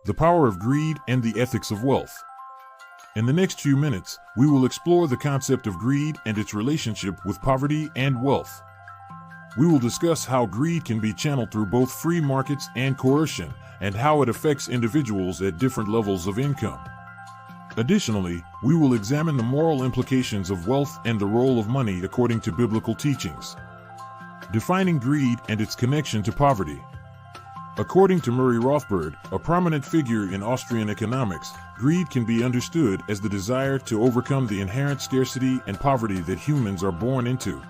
the power of greed and the ethics of wealth. In the next few minutes, we will explore the concept of greed and its relationship with poverty and wealth. We will discuss how greed can be channeled through both free markets and coercion, and how it affects individuals at different levels of income. Additionally, we will examine the moral implications of wealth and the role of money according to biblical teachings. Defining greed and its connection to poverty. According to Murray Rothbard, a prominent figure in Austrian economics, greed can be understood as the desire to overcome the inherent scarcity and poverty that humans are born into.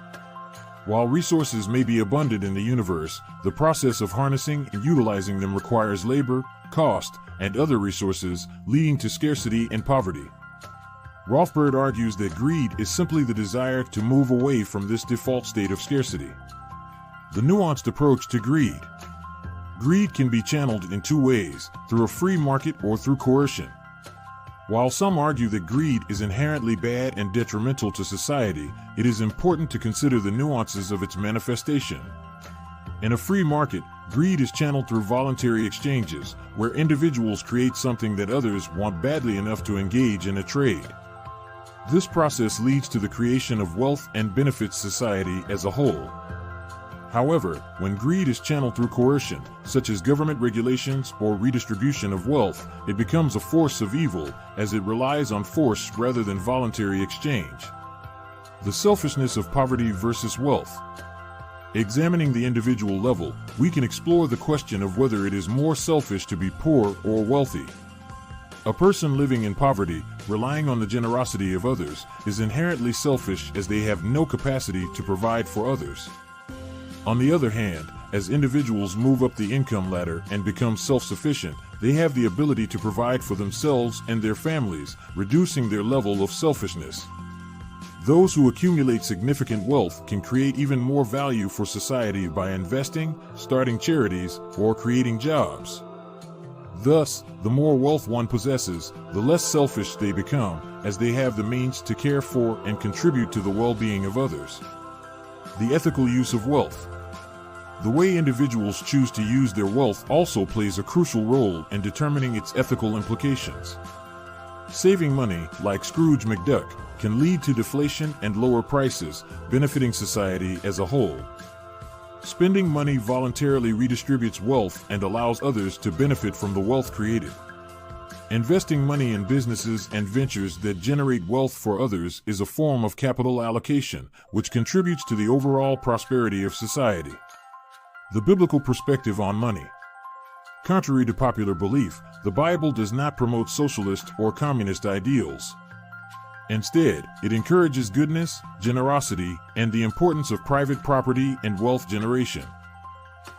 While resources may be abundant in the universe, the process of harnessing and utilizing them requires labor, cost, and other resources, leading to scarcity and poverty. Rothbard argues that greed is simply the desire to move away from this default state of scarcity. The nuanced approach to greed. Greed can be channeled in two ways, through a free market or through coercion. While some argue that greed is inherently bad and detrimental to society, it is important to consider the nuances of its manifestation. In a free market, greed is channeled through voluntary exchanges, where individuals create something that others want badly enough to engage in a trade. This process leads to the creation of wealth and benefits society as a whole. However, when greed is channeled through coercion, such as government regulations or redistribution of wealth, it becomes a force of evil, as it relies on force rather than voluntary exchange. The selfishness of poverty versus wealth. Examining the individual level, we can explore the question of whether it is more selfish to be poor or wealthy. A person living in poverty, relying on the generosity of others, is inherently selfish as they have no capacity to provide for others. On the other hand, as individuals move up the income ladder and become self-sufficient, they have the ability to provide for themselves and their families, reducing their level of selfishness. Those who accumulate significant wealth can create even more value for society by investing, starting charities, or creating jobs. Thus, the more wealth one possesses, the less selfish they become, as they have the means to care for and contribute to the well-being of others. The ethical use of wealth. The way individuals choose to use their wealth also plays a crucial role in determining its ethical implications. Saving money, like Scrooge McDuck, can lead to deflation and lower prices, benefiting society as a whole. Spending money voluntarily redistributes wealth and allows others to benefit from the wealth created. Investing money in businesses and ventures that generate wealth for others is a form of capital allocation, which contributes to the overall prosperity of society. The biblical perspective on money. Contrary to popular belief, the Bible does not promote socialist or communist ideals. Instead, it encourages goodness, generosity, and the importance of private property and wealth generation.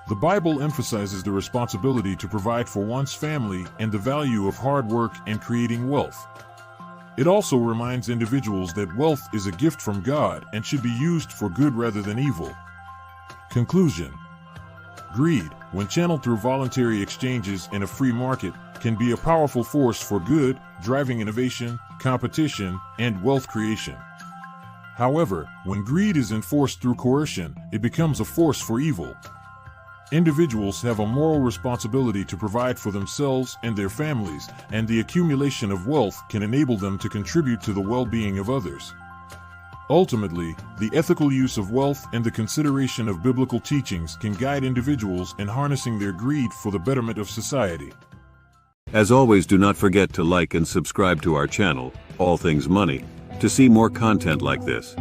The Bible emphasizes the responsibility to provide for one's family and the value of hard work and creating wealth. It also reminds individuals that wealth is a gift from God and should be used for good rather than evil. Conclusion. Greed, when channeled through voluntary exchanges in a free market, can be a powerful force for good, driving innovation, competition, and wealth creation. However, when greed is enforced through coercion, it becomes a force for evil. Individuals have a moral responsibility to provide for themselves and their families, and the accumulation of wealth can enable them to contribute to the well-being of others. Ultimately, the ethical use of wealth and the consideration of biblical teachings can guide individuals in harnessing their greed for the betterment of society. As always, do not forget to like and subscribe to our channel, All Things Money, to see more content like this.